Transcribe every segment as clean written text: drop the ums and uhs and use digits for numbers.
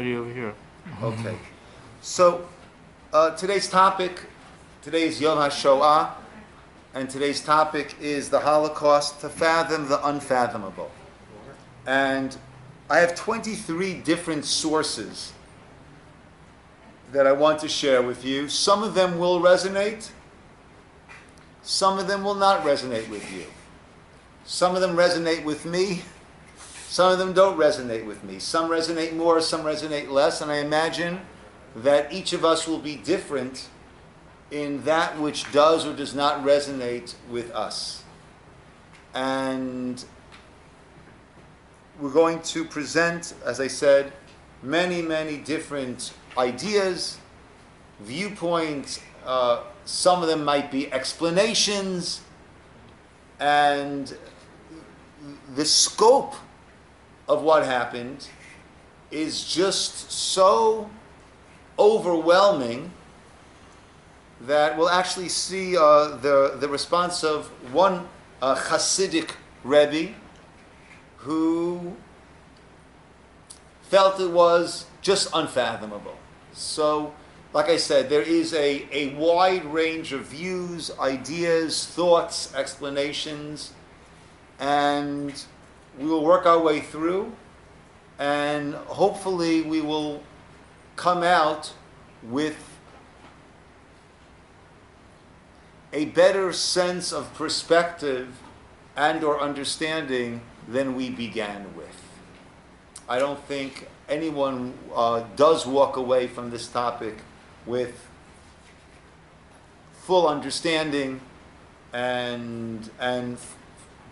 ready over here. Okay. So, today's topic, today is Yom HaShoah, and today's topic is the Holocaust, to fathom the unfathomable. And I have 23 different sources that I want to share with you. Some of them will resonate. Some of them will not resonate with you. Some of them resonate with me. Some of them don't resonate with me. Some resonate more, some resonate less, and I imagine that each of us will be different in that which does or does not resonate with us. And we're going to present, as I said, many, many different ideas, viewpoints. Some of them might be explanations, and the scope of what happened is just so overwhelming that we'll actually see the response of one Hasidic Rebbe who felt it was just unfathomable. So, like I said, there is a wide range of views, ideas, thoughts, explanations, and we will work our way through, and hopefully we will come out with a better sense of perspective and or understanding than we began with. I don't think anyone does walk away from this topic with full understanding and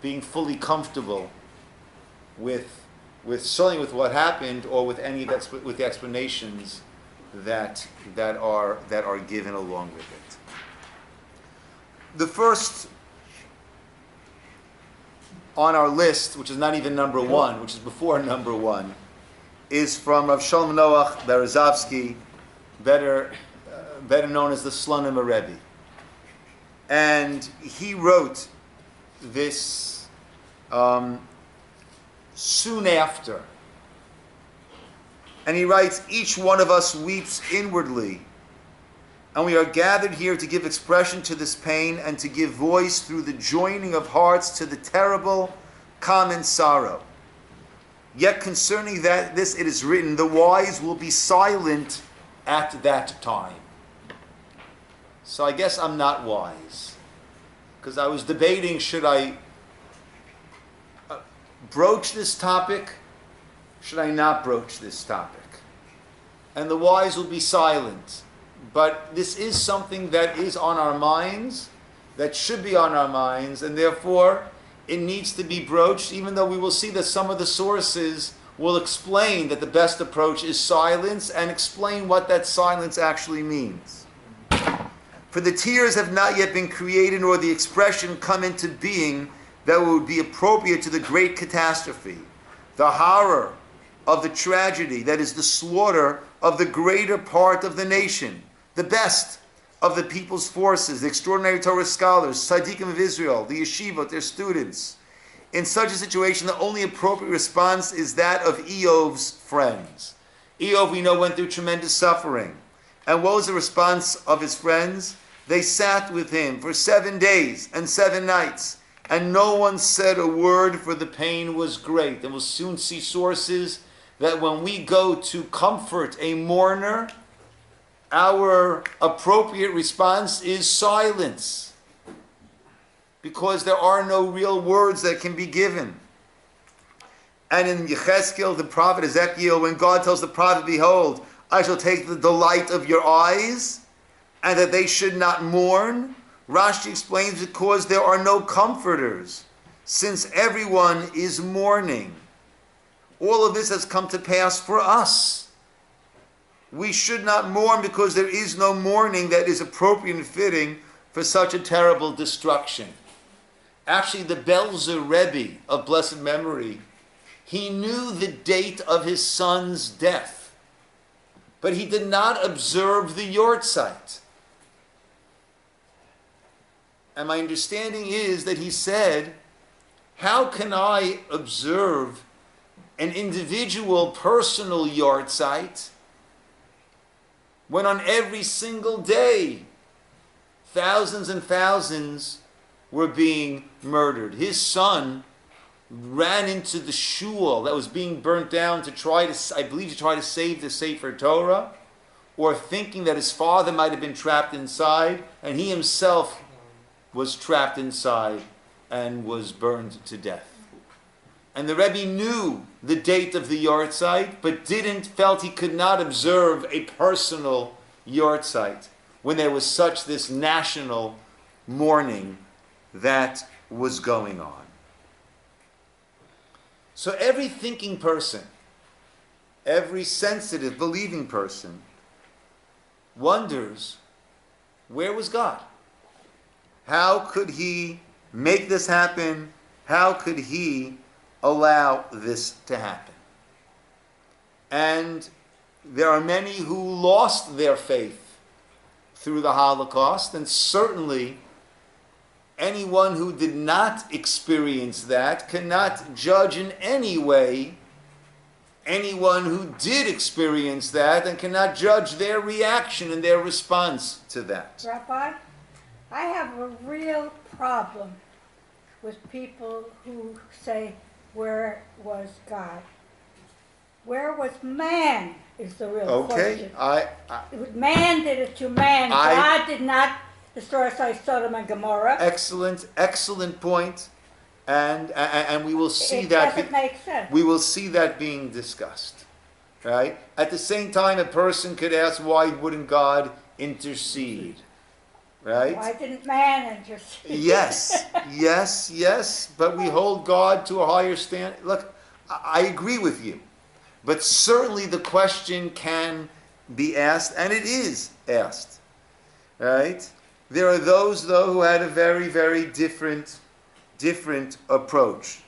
being fully comfortable with certainly with what happened, or with any with the explanations that are given along with it. The first on our list, which is not even number one, which is before number one, is from Rav Shalom Noach Berezovsky, better known as the Slonim Rebbe. And he wrote this soon after. And he writes, "Each one of us weeps inwardly, and we are gathered here to give expression to this pain and to give voice through the joining of hearts to the terrible common sorrow. Yet concerning this it is written, the wise will be silent at that time." So I guess I'm not wise, because I was debating, should I broach this topic? Should I not broach this topic? And the wise will be silent. But this is something that is on our minds, that should be on our minds, and therefore it needs to be broached, even though we will see that some of the sources will explain that the best approach is silence, and explain what that silence actually means. For the tears have not yet been created, nor the expression come into being that would be appropriate to the great catastrophe, the horror of the tragedy, that is the slaughter of the greater part of the nation, the best of the people's forces, the extraordinary Torah scholars, tzaddikim of Israel, the yeshivot, their students. In such a situation, the only appropriate response is that of Eov's friends. Eov, we know, went through tremendous suffering. And what was the response of his friends? They sat with him for 7 days and 7 nights, and no one said a word, for the pain was great. And we'll soon see sources that when we go to comfort a mourner, our appropriate response is silence, because there are no real words that can be given. And in Yechezkel, the prophet Ezekiel, when God tells the prophet, "Behold, I shall take the delight of your eyes," and that they should not mourn, Rashi explains, because there are no comforters, since everyone is mourning. All of this has come to pass for us. We should not mourn because there is no mourning that is appropriate and fitting for such a terrible destruction. Actually, the Belsen Rebbe of blessed memory, he knew the date of his son's death, but he did not observe the yortzeit. And my understanding is that he said, how can I observe an individual personal yahrzeit, when on every single day thousands and thousands were being murdered. His son ran into the shul that was being burnt down to try to, I believe, to try to save the Sefer Torah, or thinking that his father might have been trapped inside, and he himself was trapped inside and was burned to death. And the Rebbe knew the date of the yahrzeit, but felt he could not observe a personal yahrzeit when there was such this national mourning that was going on. So every thinking person, every sensitive, believing person wonders, where was God? How could he make this happen? How could he allow this to happen? And there are many who lost their faith through the Holocaust, and certainly anyone who did not experience that cannot judge in any way anyone who did experience that, and cannot judge their reaction and their response to that. Rabbi, I have a real problem with people who say, where was God? Where was man is the real question. Man did it to man. God did not destroy Sodom and Gomorrah. Excellent point. And we will see that. It doesn't make sense. We will see that being discussed. Right? At the same time, a person could ask, why wouldn't God intercede? Right? Why didn't man intercede? Yes. But we hold God to a higher standard. Look, I agree with you. But certainly the question can be asked, and it is asked. Right? There are those, though, who had a very, very different approach.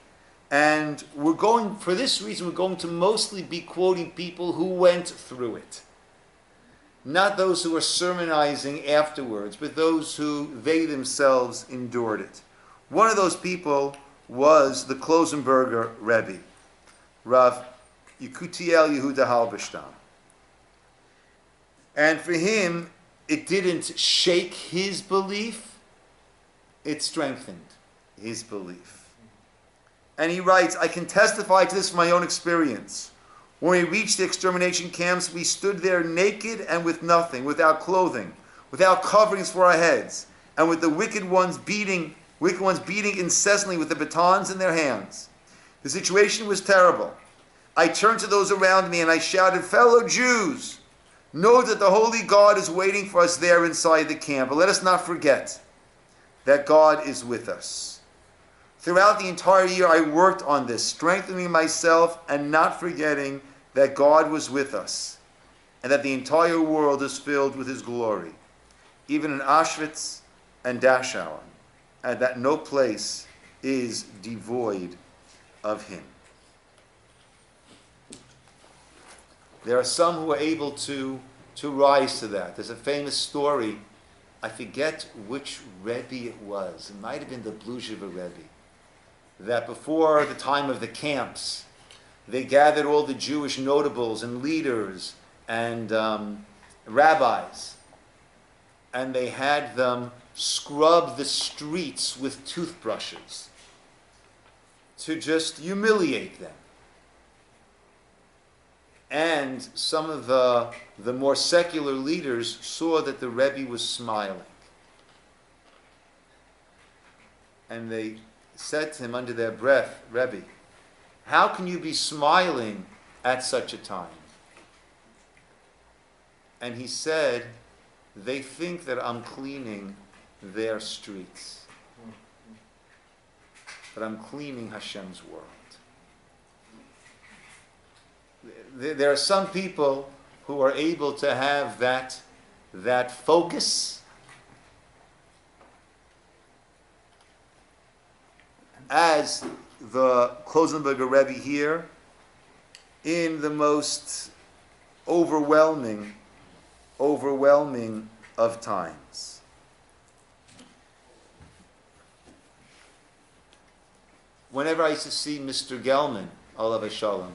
And for this reason, we're going to mostly be quoting people who went through it. Not those who are sermonizing afterwards, but those who they themselves endured it. One of those people was the Klosenberger Rebbe, Rav Yekutiel Yehuda Halberstam. And for him, it didn't shake his belief, it strengthened his belief. And he writes, I can testify to this from my own experience. When we reached the extermination camps, we stood there naked and with nothing, without clothing, without coverings for our heads, and with the wicked ones beating incessantly with the batons in their hands. The situation was terrible. I turned to those around me and I shouted, fellow Jews, know that the Holy God is waiting for us there inside the camp. But let us not forget that God is with us. Throughout the entire year, I worked on this, strengthening myself and not forgetting that God was with us and that the entire world is filled with His glory, even in Auschwitz and Dachau, and that no place is devoid of Him. There are some who are able to rise to that. There's a famous story, I forget which Rebbe it was. It might have been the Bluzhever Rebbe. That before the time of the camps, they gathered all the Jewish notables and leaders and rabbis, and they had them scrub the streets with toothbrushes to just humiliate them. And some of the more secular leaders saw that the Rebbe was smiling. And they said to him under their breath, Rebbe, how can you be smiling at such a time? And he said, they think that I'm cleaning their streets. But I'm cleaning Hashem's world. There are some people who are able to have that focus, as the Klosenberger Rebbe here, in the most overwhelming of times. Whenever I used to see Mr. Gelman alav shalom,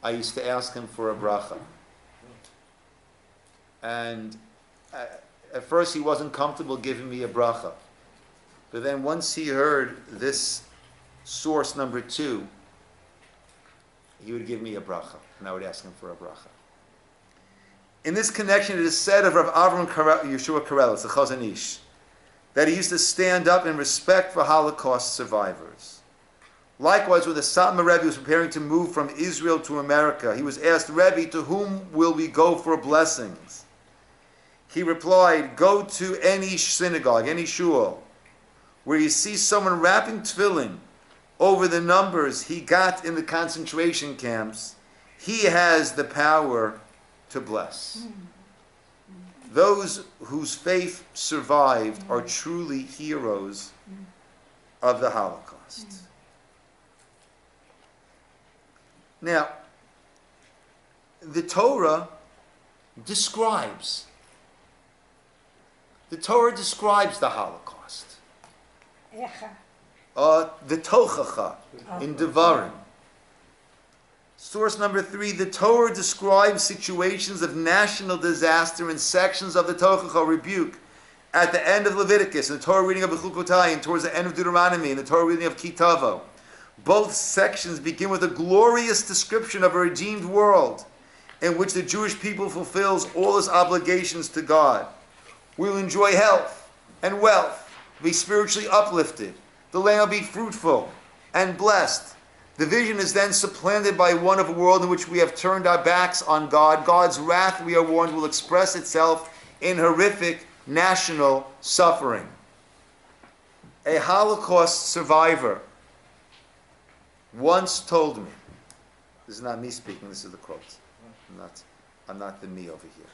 I used to ask him for a bracha. And at first he wasn't comfortable giving me a bracha. But then once he heard this source number 2, he would give me a bracha, and I would ask him for a bracha. In this connection, it is said of Rav Avram Yeshua Karelis, the Chazon Ish, that he used to stand up in respect for Holocaust survivors. Likewise, when the Satmar Rebbe was preparing to move from Israel to America, he was asked, Rebbe, to whom will we go for blessings? He replied, go to any synagogue, any shul, where you see someone wrapping tefillin over the numbers he got in the concentration camps, he has the power to bless. Those whose faith survived are truly heroes of the Holocaust. Now, the Torah describes the Holocaust. The Tochacha in Devarim. Source number 3, the Torah describes situations of national disaster in sections of the Tochacha rebuke. At the end of Leviticus, in the Torah reading of Bechukotai, and towards the end of Deuteronomy, in the Torah reading of Kitavo. Both sections begin with a glorious description of a redeemed world in which the Jewish people fulfills all its obligations to God. We will enjoy health and wealth, be spiritually uplifted. The land will be fruitful and blessed. The vision is then supplanted by one of a world in which we have turned our backs on God. God's wrath, we are warned, will express itself in horrific national suffering. A Holocaust survivor once told me, this is not me speaking, this is the quote. I'm not the me over here.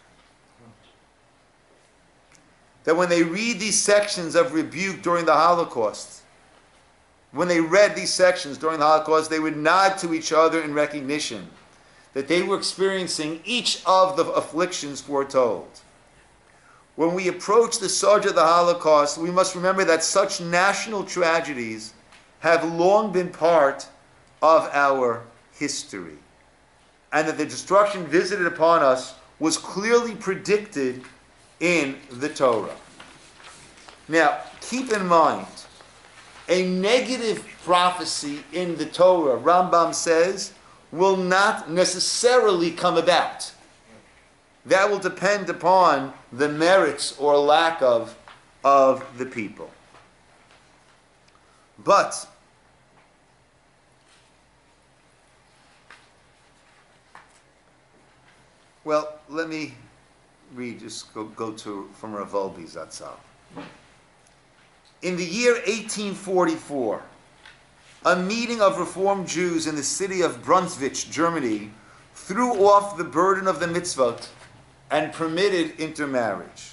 That when they read these sections of rebuke during the Holocaust, when they read these sections during the Holocaust, they would nod to each other in recognition that they were experiencing each of the afflictions foretold. When we approach the subject of the Holocaust, we must remember that such national tragedies have long been part of our history, and that the destruction visited upon us was clearly predicted in the Torah. Now, keep in mind, a negative prophecy in the Torah, Rambam says, will not necessarily come about. That will depend upon the merits or lack of the people. But well, let me read, just go to from Rav Volbe Zatzal. In the year 1844, a meeting of Reformed Jews in the city of Brunswick, Germany, threw off the burden of the mitzvot and permitted intermarriage.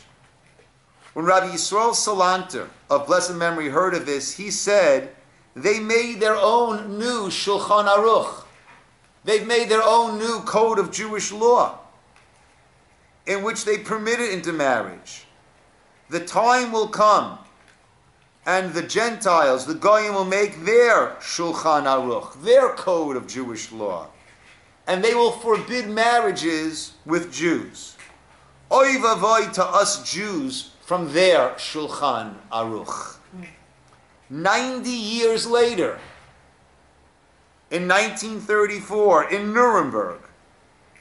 When Rabbi Yisrael Salanter, of blessed memory, heard of this, he said, they made their own new Shulchan Aruch. They've made their own new code of Jewish law, in which they permitted intermarriage. The time will come, and the Gentiles, the Goyim, will make their Shulchan Aruch, their code of Jewish law, and they will forbid marriages with Jews. Oy vavoy to us Jews from their Shulchan Aruch. 90 years later, in 1934, in Nuremberg,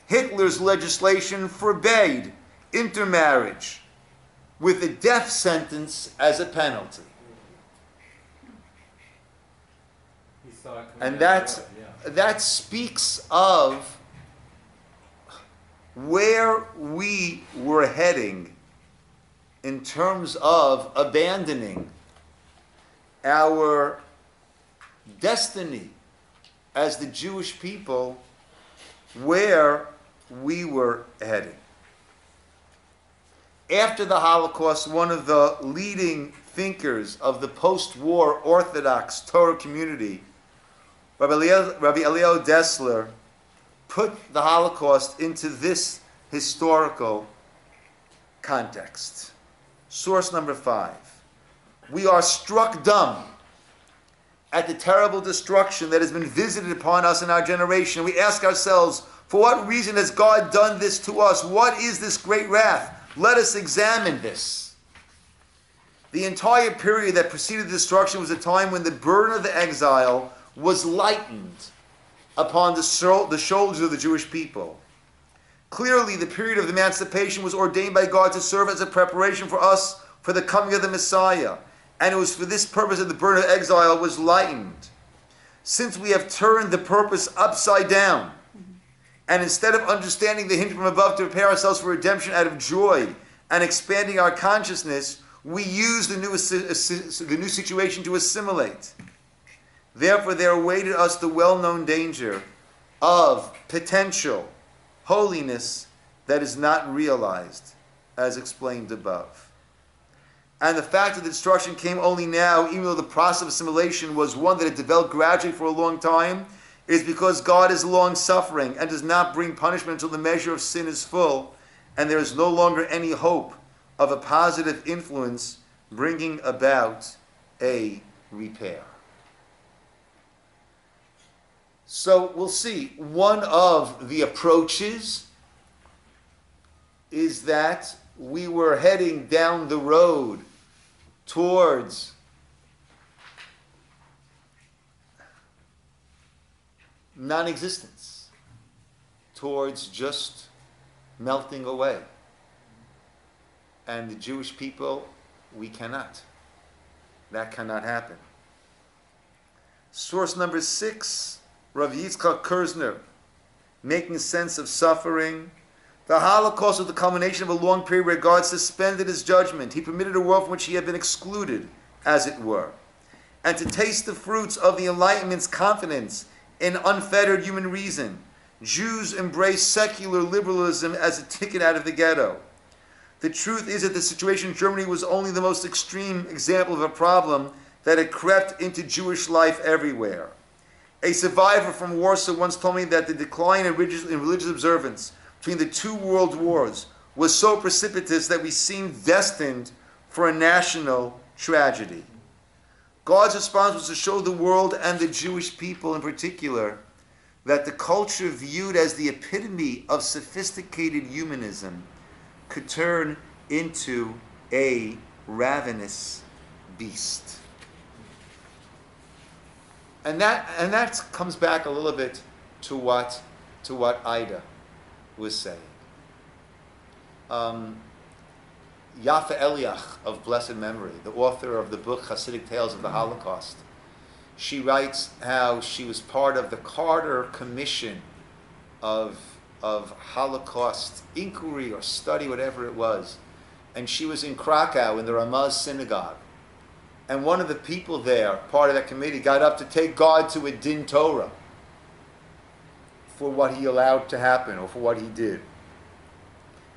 Hitler's legislation forbade intermarriage with a death sentence as a penalty. And that speaks of where we were heading in terms of abandoning our destiny as the Jewish people, where we were heading. After the Holocaust, one of the leading thinkers of the post-war Orthodox Torah community, Rabbi Eliyahu Dessler, put the Holocaust into this historical context. Source number 5. We are struck dumb at the terrible destruction that has been visited upon us in our generation. We ask ourselves, for what reason has God done this to us? What is this great wrath? Let us examine this. The entire period that preceded the destruction was a time when the burden of the exile was lightened upon the shoulders of the Jewish people. Clearly, the period of emancipation was ordained by God to serve as a preparation for us for the coming of the Messiah. And it was for this purpose that the burden of exile was lightened. Since we have turned the purpose upside down, and instead of understanding the hint from above to prepare ourselves for redemption out of joy and expanding our consciousness, we use the new situation to assimilate. Therefore, there awaited us the well-known danger of potential holiness that is not realized, as explained above. And the fact that the destruction came only now, even though the process of assimilation was one that had developed gradually for a long time, is because God is long-suffering and does not bring punishment until the measure of sin is full, and there is no longer any hope of a positive influence bringing about a repair. So we'll see. One of the approaches is that we were heading down the road towards non-existence, towards just melting away. And the Jewish people, we cannot. That cannot happen. Source number 6, Rav Yitzchak Kerzner, making sense of suffering. The Holocaust was the culmination of a long period where God suspended his judgment. He permitted a world from which he had been excluded, as it were. And to taste the fruits of the Enlightenment's confidence in unfettered human reason, Jews embraced secular liberalism as a ticket out of the ghetto. The truth is that the situation in Germany was only the most extreme example of a problem that had crept into Jewish life everywhere. A survivor from Warsaw once told me that the decline in religious observance between the two world wars was so precipitous that we seemed destined for a national tragedy. God's response was to show the world, and the Jewish people in particular, that the culture viewed as the epitome of sophisticated humanism could turn into a ravenous beast. And that comes back a little bit to what Ida was saying. Yafa Eliach of blessed memory, the author of the book Hasidic Tales of the Holocaust, she writes how she was part of the Carter Commission of Holocaust inquiry or study, whatever it was. And she was in Krakow in the Ramaz synagogue. And one of the people there, part of that committee, got up to take God to a din Torah for what he allowed to happen or for what he did.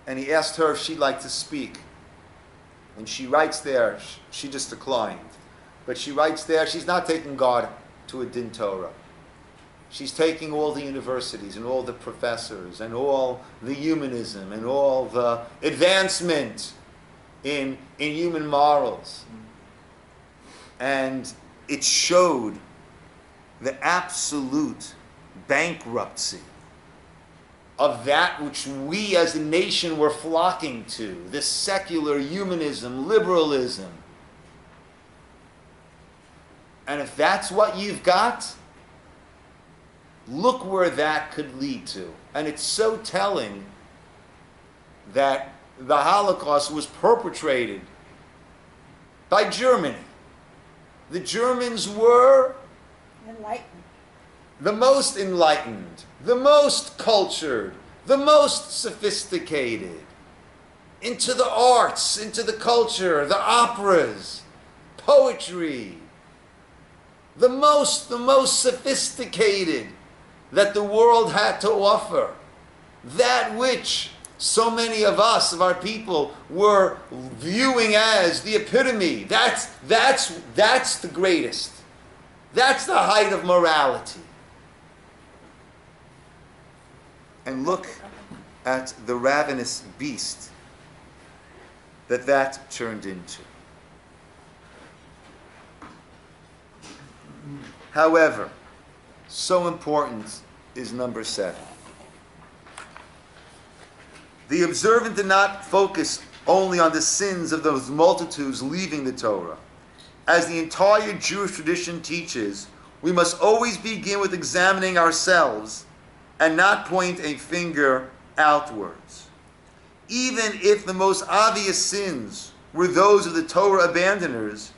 And he asked her if she'd like to speak. And she writes there, she just declined. But she writes there, she's not taking God to a din Torah. She's taking all the universities and all the professors and all the humanism and all the advancement in human morals. And it showed the absolute bankruptcy of that which we as a nation were flocking to, this secular humanism, liberalism. And if that's what you've got, look where that could lead to. And it's so telling that the Holocaust was perpetrated by Germany. The Germans were Enlightened. the most enlightened, the most cultured, the most sophisticated, into the arts, into the culture, the operas, poetry, the most sophisticated that the world had to offer, that which so many of us, of our people, were viewing as the epitome. That's the greatest. That's the height of morality. And look at the ravenous beast that turned into. However, so important is number 7. The observant did not focus only on the sins of those multitudes leaving the Torah. As the entire Jewish tradition teaches, we must always begin with examining ourselves and not point a finger outwards. Even if the most obvious sins were those of the Torah abandoners,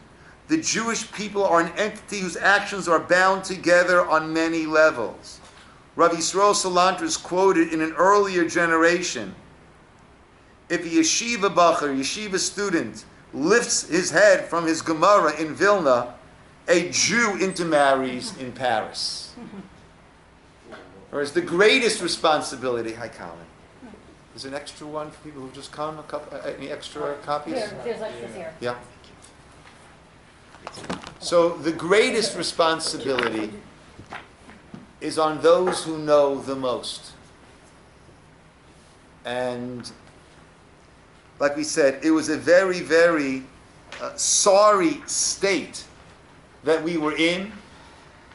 the Jewish people are an entity whose actions are bound together on many levels. Rav Yisrael Salanter is quoted in an earlier generation. If a yeshiva bacher, yeshiva student, lifts his head from his Gemara in Vilna, a Jew intermarries in Paris. Whereas the greatest responsibility, hi Colin, is an extra one for people who've just come, any extra copies? There's extras here. Yeah. So the greatest responsibility is on those who know the most. And like we said, it was a very, very sorry state that we were in,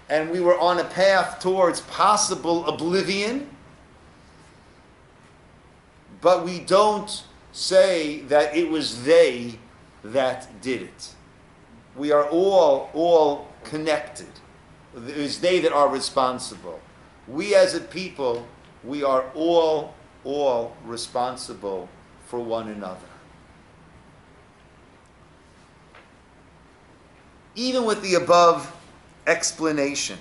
and we were on a path towards possible oblivion, but we don't say that it was they that did it. We are all connected. It is they that are responsible. We as a people, we are all responsible for one another. Even with the above explanation,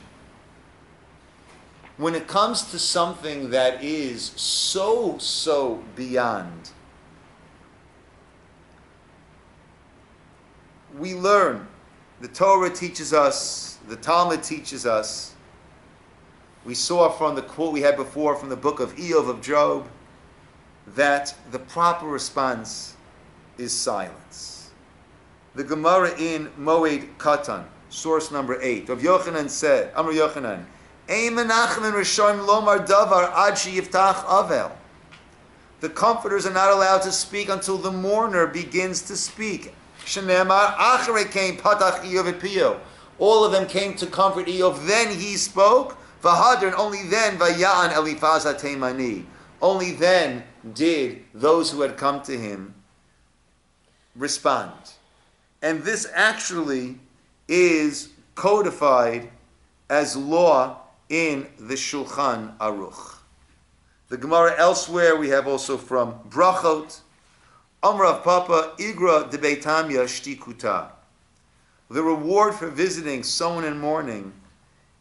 when it comes to something that is so beyond, we learn. The Torah teaches us, the Talmud teaches us. We saw from the quote we had before from the book of Eov of Job that the proper response is silence. The Gemara in Moed Katan, source number 8, Rav Yochanan said, Amar Yochanan, Ein menachem rishonim lomar davar ad sheyiftach avel. The comforters are not allowed to speak until the mourner begins to speak. Shenemar acharei came patach Eov et pio. All of them came to comfort Eov, then he spoke. V'hadar, and only then vaya'an Eliphaz HaTeimani. Only then did those who had come to him respond. And this actually is codified as law in the Shulchan Aruch. The Gemara elsewhere we have also from Brachot, Amrav Papa Igra de Beitamya Shtikuta. The reward for visiting someone in mourning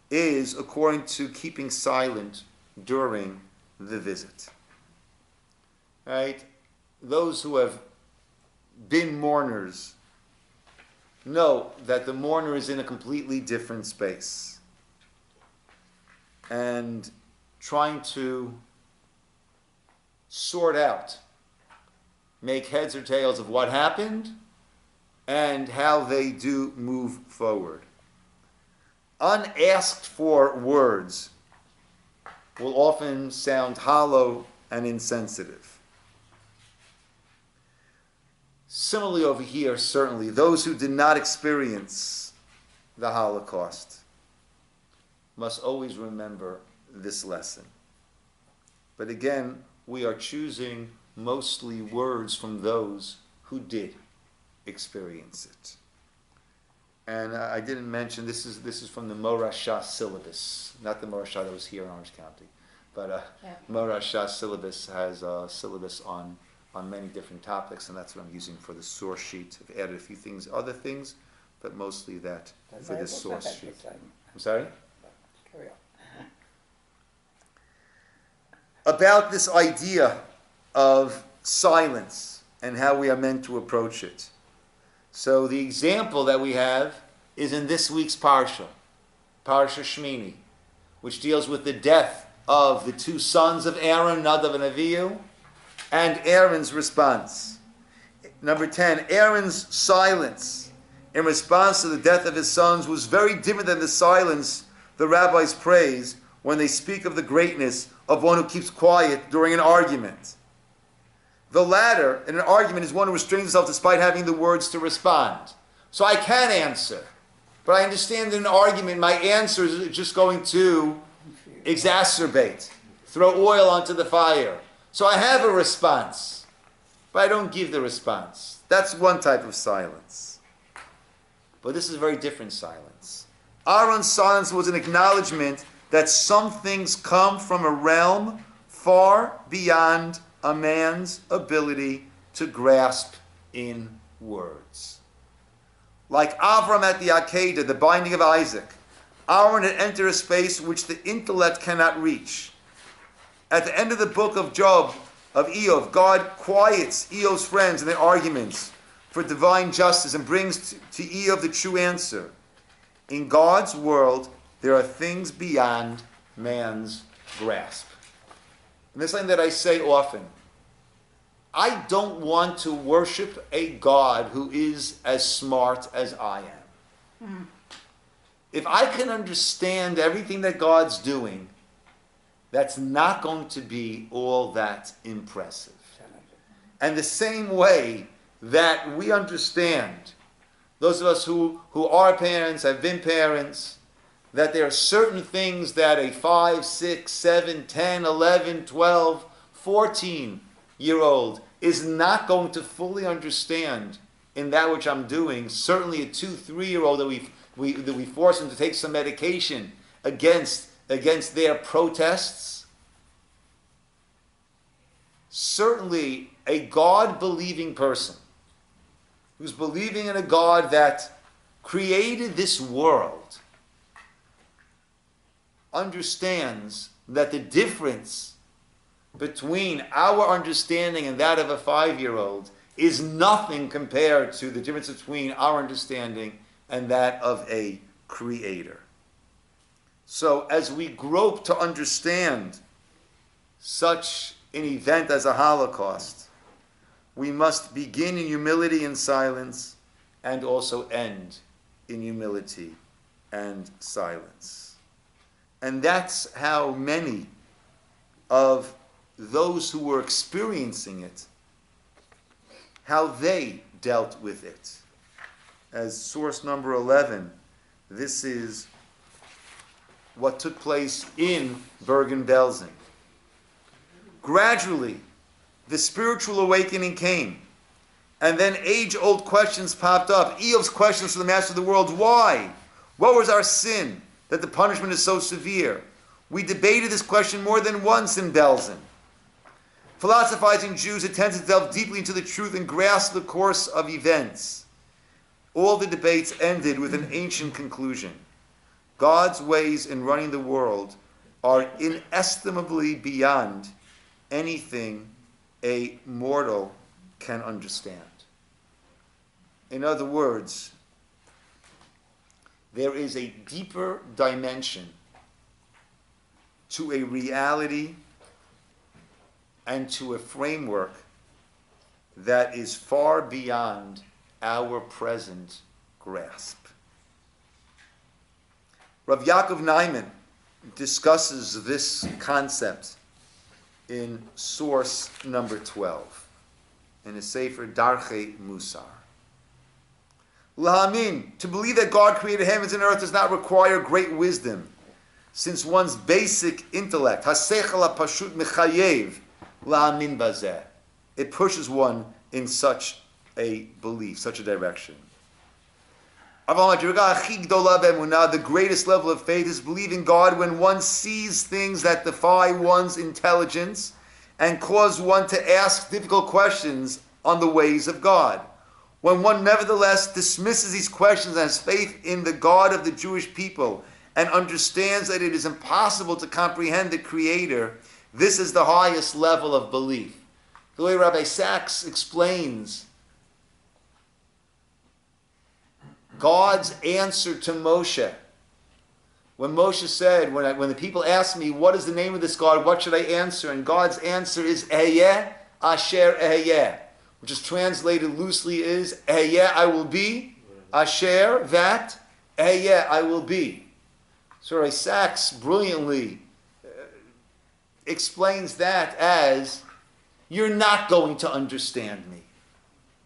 is according to keeping silent during the visit. Right? Those who have been mourners know that the mourner is in a completely different space. And trying to sort out, make heads or tails of what happened and how they do move forward. Unasked for words will often sound hollow and insensitive. Similarly over here, certainly, those who did not experience the Holocaust must always remember this lesson. But again, we are choosing mostly words from those who did experience it. And I didn't mention, this is from the Morashah syllabus, not the Morashah that was here in Orange County, but Morashah syllabus has a syllabus on many different topics, and that's what I'm using for the source sheet. I've added a few things, other things, but mostly that for this source sheet. I'm sorry? Carry on. About this idea of silence and how we are meant to approach it. So the example that we have is in this week's Parsha, Parsha Shmini, which deals with the death of the two sons of Aaron, Nadav and Avihu, and Aaron's response. Number 10, Aaron's silence in response to the death of his sons was very different than the silence the rabbis praise when they speak of the greatness of one who keeps quiet during an argument. The latter, in an argument, is one who restrains himself despite having the words to respond. So I can answer. But I understand in an argument, my answer is just going to exacerbate, throw oil onto the fire. So I have a response, but I don't give the response. That's one type of silence. But this is a very different silence. Aaron's silence was an acknowledgement that some things come from a realm far beyond a man's ability to grasp in words. Like Avram at the Akedah, the binding of Isaac, Aaron had entered a space which the intellect cannot reach. At the end of the book of Job, of Eov, God quiets Eov's friends in their arguments for divine justice and brings to Eov the true answer. In God's world, there are things beyond man's grasp. And this is something that I say often. I don't want to worship a God who is as smart as I am. If I can understand everything that God's doing, that's not going to be all that impressive. And the same way that we understand, those of us who are parents, have been parents, that there are certain things that a 5, 6, 7, 10, 11, 12, 14-year-old is not going to fully understand in that which I'm doing. Certainly a 2, 3-year-old that we force them to take some medication against their protests. Certainly a God-believing person who's believing in a God that created this world understands that the difference between our understanding and that of a 5-year-old is nothing compared to the difference between our understanding and that of a creator. So as we grope to understand such an event as a Holocaust, we must begin in humility and silence and also end in humility and silence. And that's how many of those who were experiencing it, how they dealt with it. As source number 11, this is what took place in Bergen-Belsen. Gradually, the spiritual awakening came, and then age-old questions popped up. Eov's questions to the master of the world: why? What was our sin that the punishment is so severe? We debated this question more than once in Belsen. Philosophizing Jews attempted to delve deeply into the truth and grasp the course of events. All the debates ended with an ancient conclusion. God's ways in running the world are inestimably beyond anything a mortal can understand. In other words, there is a deeper dimension to a reality and to a framework that is far beyond our present grasp. Rav Yaakov Naiman discusses this concept in source number 12 in his Sefer Darchei Musar. Lahamin, to believe that God created heavens and earth does not require great wisdom, since one's basic intellect, hasechel hapashut mechayev lahamin bazeh, it pushes one in such a belief, such a direction. The greatest level of faith is believing God when one sees things that defy one's intelligence and cause one to ask difficult questions on the ways of God. When one nevertheless dismisses these questions and has faith in the God of the Jewish people and understands that it is impossible to comprehend the Creator, this is the highest level of belief. The way Rabbi Sachs explains God's answer to Moshe. When Moshe said, when the people asked me, what is the name of this God, what should I answer? And God's answer is, Ehyeh Asher Ehyeh, which is translated loosely is, Ehyeh, I will be, Asher, that, Ehyeh, I will be. So Rabbi Sachs brilliantly explains that as, you're not going to understand me.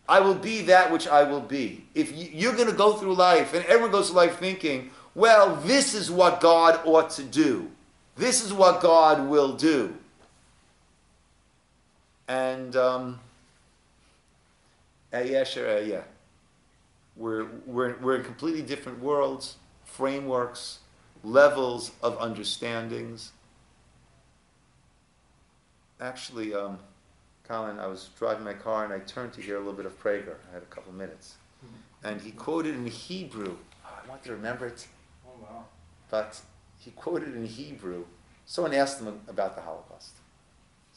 I will be that which I will be. If you're going to go through life, and everyone goes through life thinking, well, this is what God ought to do. This is what God will do. And, we're in completely different worlds, frameworks, levels of understandings. Actually, Colin, I was driving my car and I turned to hear a little bit of Prager. I had a couple minutes. And he quoted in Hebrew. Oh, I want to remember it. Oh, wow. But he quoted in Hebrew. Someone asked him about the Holocaust.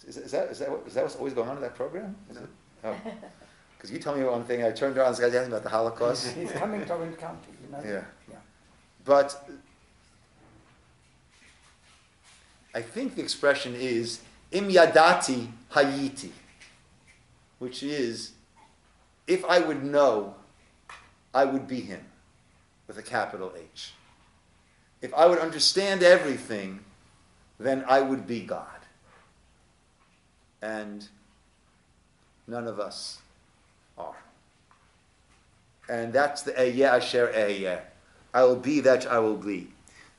Is that what's always going on in that program? Is it? Oh. Because you told me one thing, I turned around and this guy's asking about the Holocaust. He's coming to Orange County, you know? Yeah. But I think the expression is im yadati hayiti, which is, if I would know, I would be him, with a capital H. If I would understand everything, then I would be God. And none of us are. And that's the Ehyeh Asher Ehyeh. I will be that I will be.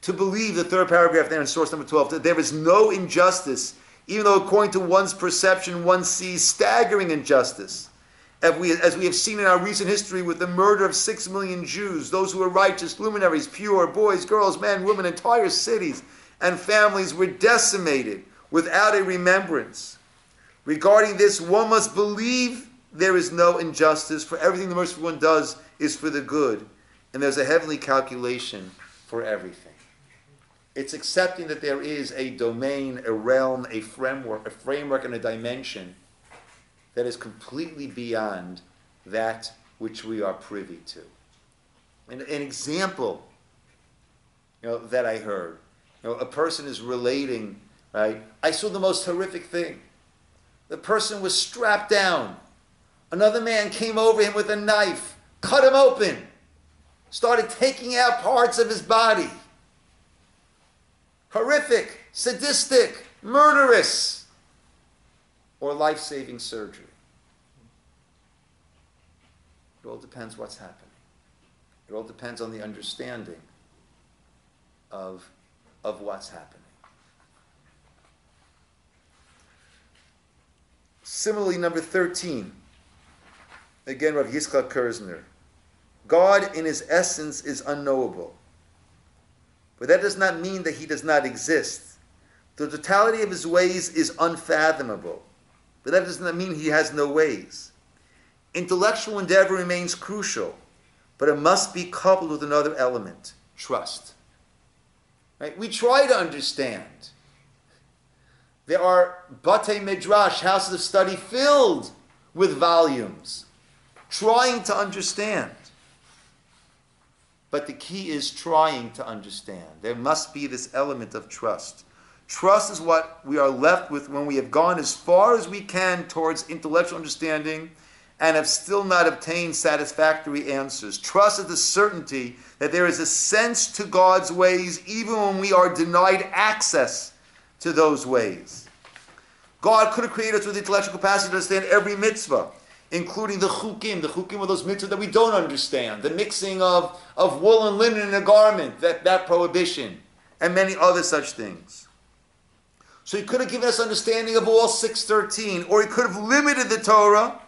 To believe, the third paragraph there in source number 12, that there is no injustice, even though according to one's perception, one sees staggering injustice. As we have seen in our recent history with the murder of 6 million Jews, those who were righteous, luminaries, pure, boys, girls, men, women, entire cities and families were decimated without a remembrance. Regarding this, one must believe there is no injustice, for everything the merciful one does is for the good, and there's a heavenly calculation for everything. It's accepting that there is a domain, a realm, a framework, and a dimension that is completely beyond that which we are privy to. An example, that I heard, a person is relating, right? I saw the most horrific thing. The person was strapped down. Another man came over him with a knife, cut him open, started taking out parts of his body. Horrific, sadistic, murderous, or life-saving surgery. It all depends what's happening. It all depends on the understanding of what's happening. Similarly, number 13, again, Rav Yitzchak Kerzner. God in his essence is unknowable. But that does not mean that he does not exist. The totality of his ways is unfathomable. But that does not mean he has no ways. Intellectual endeavor remains crucial, but it must be coupled with another element, trust. Right? We try to understand. There are Batei Midrash, houses of study, filled with volumes, trying to understand. But the key is trying to understand. There must be this element of trust. Trust is what we are left with when we have gone as far as we can towards intellectual understanding and have still not obtained satisfactory answers. Trust is the certainty that there is a sense to God's ways even when we are denied access to those ways. God could have created us with the intellectual capacity to understand every mitzvah, including the chukim. The chukim are those mitzvahs that we don't understand. The mixing of wool and linen in a garment, that prohibition, and many other such things. So he could have given us understanding of all 613, or he could have limited the Torah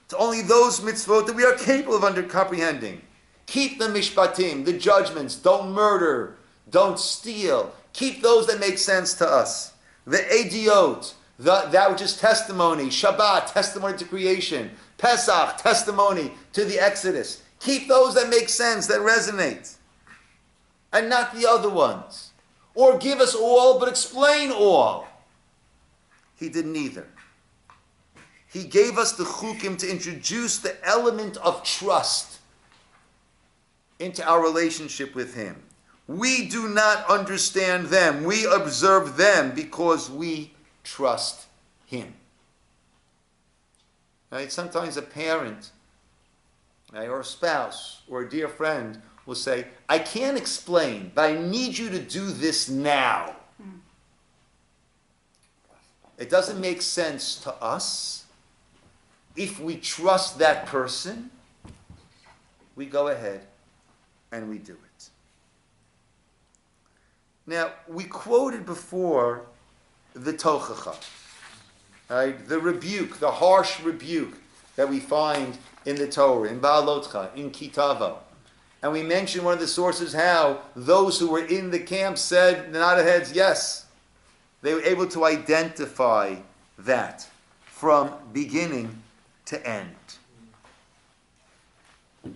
to only those mitzvot that we are capable of comprehending. Keep the mishpatim, the judgments. Don't murder. Don't steal. Keep those that make sense to us. The ediot, that which is testimony. Shabbat, testimony to creation. Pesach, testimony to the Exodus. Keep those that make sense, that resonate. And not the other ones. Or give us all, but explain all. He did neither. He gave us the chukim to introduce the element of trust into our relationship with him. We do not understand them. We observe them because we trust him. Right? Sometimes a parent, right, or a spouse or a dear friend will say, I can't explain, but I need you to do this now. It doesn't make sense to us, if we trust that person, we go ahead and we do it. Now, we quoted before the tochacha, right? The rebuke, the harsh rebuke that we find in the Torah, in Baalotcha, in Kitavo. And we mentioned one of the sources how those who were in the camp said, the nod of heads, yes. They were able to identify that from beginning to end. I'm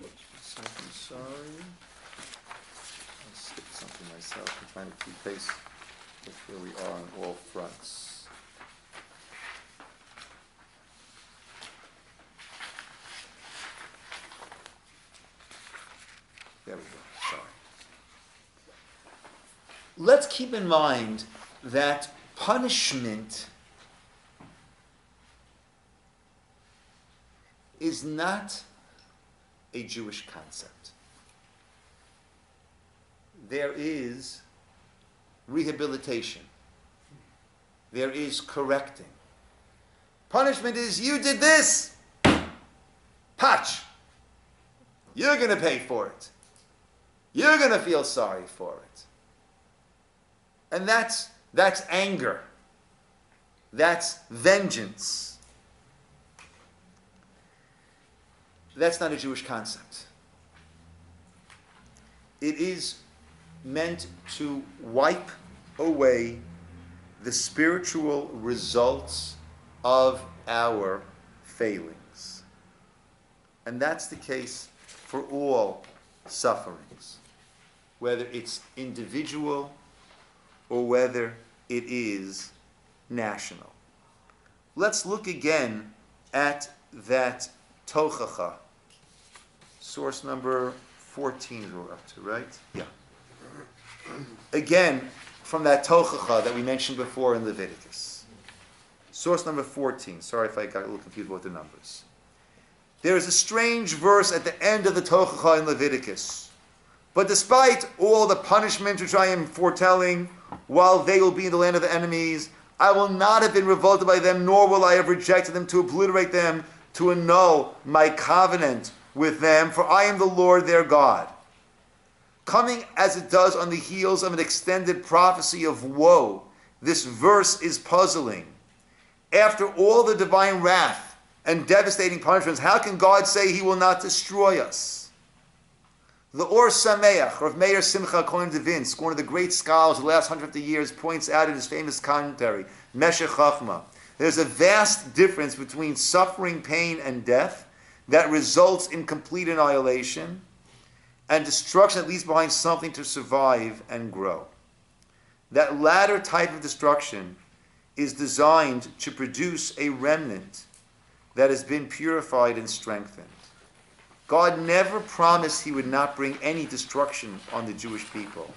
sorry. I skipped something myself. I'm trying to keep pace with where we are on all fronts. There we go. Sorry. Let's keep in mind that punishment is not a Jewish concept. There is rehabilitation. There is correcting. Punishment is, you did this, patch. You're going to pay for it. You're going to feel sorry for it. And that's anger. That's vengeance. That's not a Jewish concept. It is meant to wipe away the spiritual results of our failings. And that's the case for all sufferings, whether it's individual or whether it is national. Let's look again at that tochacha. Source number 14 we're up to, right? Yeah. Again, from that tochacha that we mentioned before in Leviticus. Source number 14. Sorry if I got a little confused with the numbers. There is a strange verse at the end of the tochacha in Leviticus. But despite all the punishment which I am foretelling, while they will be in the land of the enemies, I will not have been revolted by them, nor will I have rejected them to obliterate them, to annul my covenant with them, for I am the Lord their God. Coming as it does on the heels of an extended prophecy of woe, this verse is puzzling. After all the divine wrath and devastating punishments, how can God say he will not destroy us? The Or Sameach, Rav Meir Simcha Cohen Devinsk, one of the great scholars of the last 150 years, points out in his famous commentary, Meshech Chachma, there's a vast difference between suffering, pain, and death that results in complete annihilation and destruction that leaves behind something to survive and grow. That latter type of destruction is designed to produce a remnant that has been purified and strengthened. God never promised he would not bring any destruction on the Jewish people.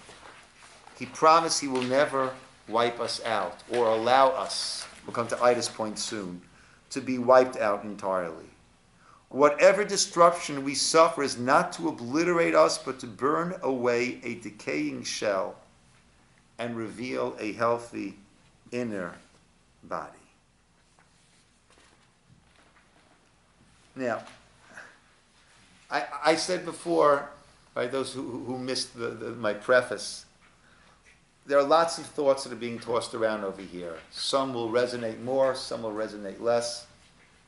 He promised he will never wipe us out or allow us, we'll come to Ida's point soon, to be wiped out entirely. Whatever destruction we suffer is not to obliterate us, but to burn away a decaying shell and reveal a healthy inner body. Now, I said before, by those who missed my preface, there are lots of thoughts that are being tossed around over here. Some will resonate more, some will resonate less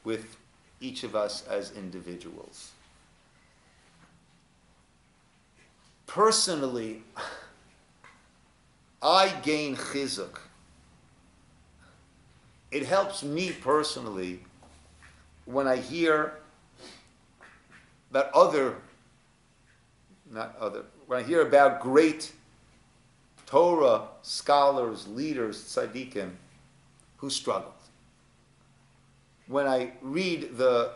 with each of us as individuals. Personally, I gain chizuk. It helps me personally when I hear about when I hear about great Torah scholars, leaders, tzaddikim, who struggled. When I read the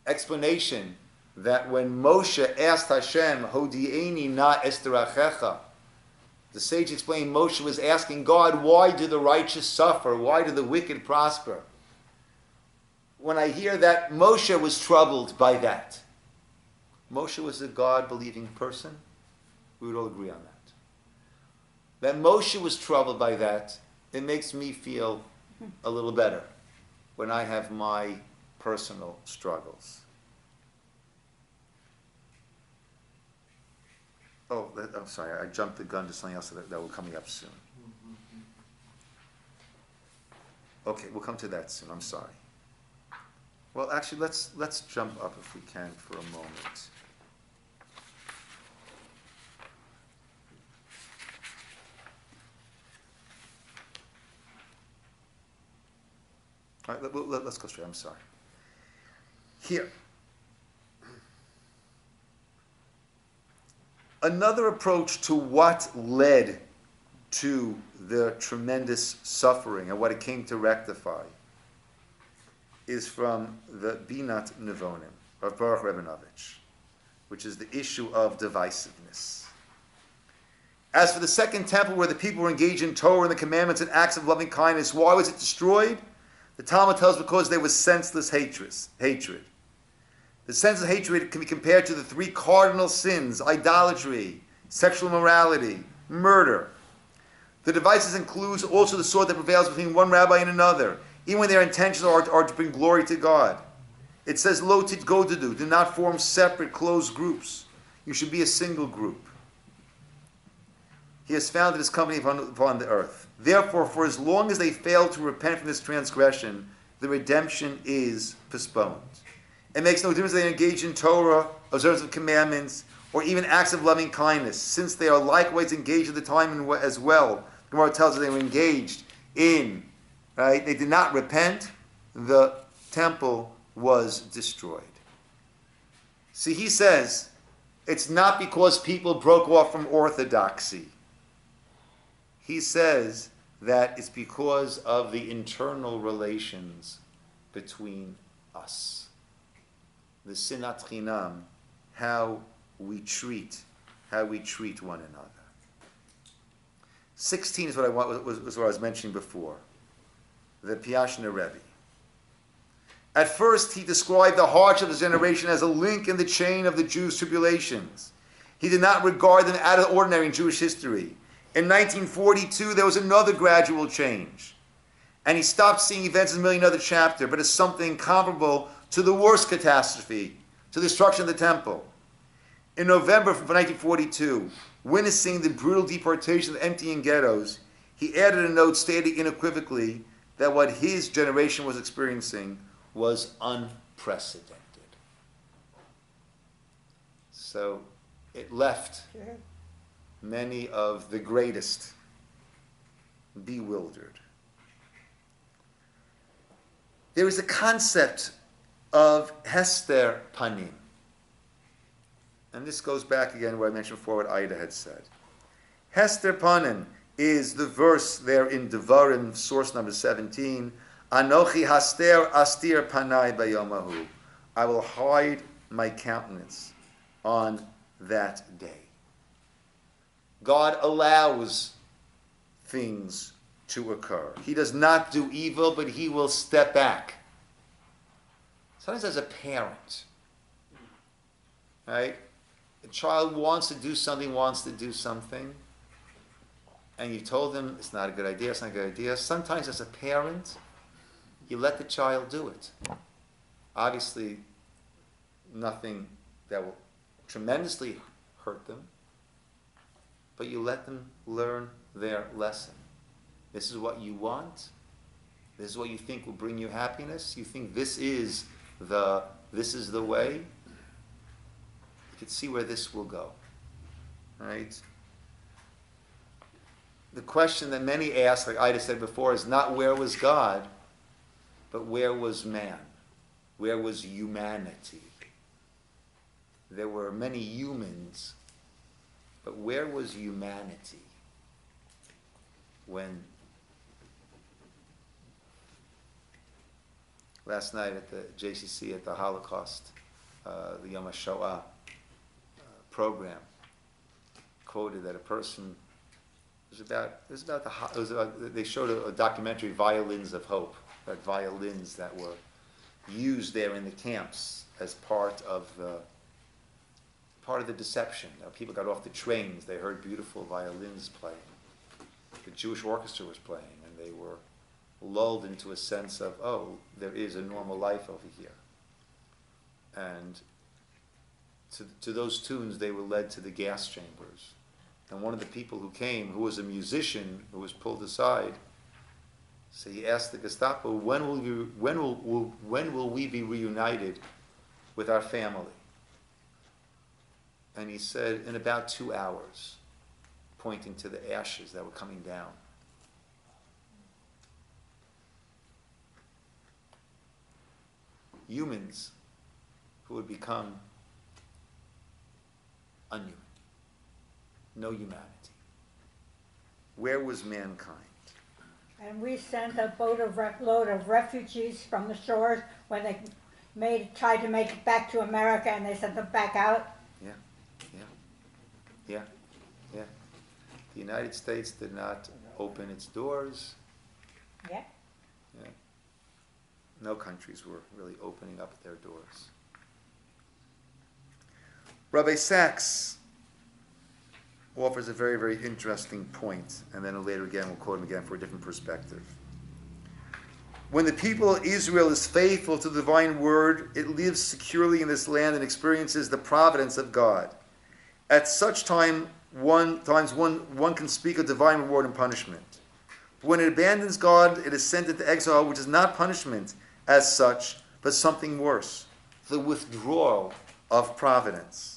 explanation that when Moshe asked Hashem, Hodi'eni na esterachecha, the sage explained Moshe was asking God, why do the righteous suffer? Why do the wicked prosper? When I hear that Moshe was troubled by that, Moshe was a God-believing person, we would all agree on that. That Moshe was troubled by that, it makes me feel a little better when I have my personal struggles. Oh, I'm sorry, I jumped the gun to something else that will coming up soon. Okay, we'll come to that soon, I'm sorry. Well, actually, let's jump up if we can for a moment. All right, let's go straight, I'm sorry. Here. Another approach to what led to the tremendous suffering and what it came to rectify is from the Binat Nevonim of Baruch Rabinovich, which is the issue of divisiveness. As for the second temple where the people were engaged in Torah and the commandments and acts of loving kindness, why was it destroyed? The Talmud tells because there was senseless hatred. The senseless hatred can be compared to the three cardinal sins: idolatry, sexual immorality, murder. The devices includes also the sword that prevails between one rabbi and another, even when their intentions are to bring glory to God. It says, lo titgodadu, do not form separate, closed groups. You should be a single group. He has founded his company upon the earth. Therefore, for as long as they fail to repent from this transgression, the redemption is postponed. It makes no difference if they engage in Torah, observance of commandments, or even acts of loving kindness, since they are likewise engaged at the time as well. The Gemara tells us they were engaged in, right? They did not repent. The temple was destroyed. See, he says, it's not because people broke off from orthodoxy. He says that it's because of the internal relations between us. The sinat chinam, how we treat one another. 16 is what was what I was mentioning before. The Piashner Rebbe. At first, he described the hardship of his generation as a link in the chain of the Jews' tribulations. He did not regard them out of the ordinary in Jewish history. In 1942, there was another gradual change. And he stopped seeing events in another chapter, but as something comparable to the worst catastrophe, to the destruction of the temple. In November of 1942, witnessing the brutal deportation of emptying ghettos, he added a note stating unequivocally that what his generation was experiencing was unprecedented. So it left many of the greatest bewildered. There is a concept of Hester Panim. And this goes back again to what I mentioned before, what Ida had said. Hester Panim is the verse there in Devarim, source number 17. Anochi haster astir panai bayomahu. I will hide my countenance on that day. God allows things to occur. He does not do evil, but he will step back. Sometimes as a parent, right? A child wants to do something, and you told them it's not a good idea, it's not a good idea. Sometimes as a parent, you let the child do it. Obviously, nothing that will tremendously hurt them, but you let them learn their lesson. This is what you want. This is what you think will bring you happiness. You think this is the way. You can see where this will go. Right? The question that many ask, like Ida said before, is not where was God, but where was man? Where was humanity? There were many humans, but where was humanity when last night at the JCC at the Holocaust, the HaShoah program, quoted that a person they showed a documentary, Violins of Hope, like violins that were used there in the camps as part of the deception. People got off the trains, they heard beautiful violins playing. The Jewish orchestra was playing, and they were lulled into a sense of, oh, there is a normal life over here. And to those tunes, they were led to the gas chambers. And one of the people who came, who was a musician, who was pulled aside, so he asked the Gestapo, when will we be reunited with our family? And he said, in about 2 hours, pointing to the ashes that were coming down. Humans who would become unhuman. No humanity. Where was mankind? And we sent a load of refugees from the shores when they tried to make it back to America, and they sent them back out. Yeah. The United States did not open its doors. Yeah. No countries were really opening up their doors. Rabbi Sachs offers a very, very interesting point, and then later again we'll quote him again for a different perspective. When the people of Israel is faithful to the divine word, it lives securely in this land and experiences the providence of God. At such times one can speak of divine reward and punishment. But when it abandons God, it is sent into exile, which is not punishment as such, but something worse, the withdrawal of providence.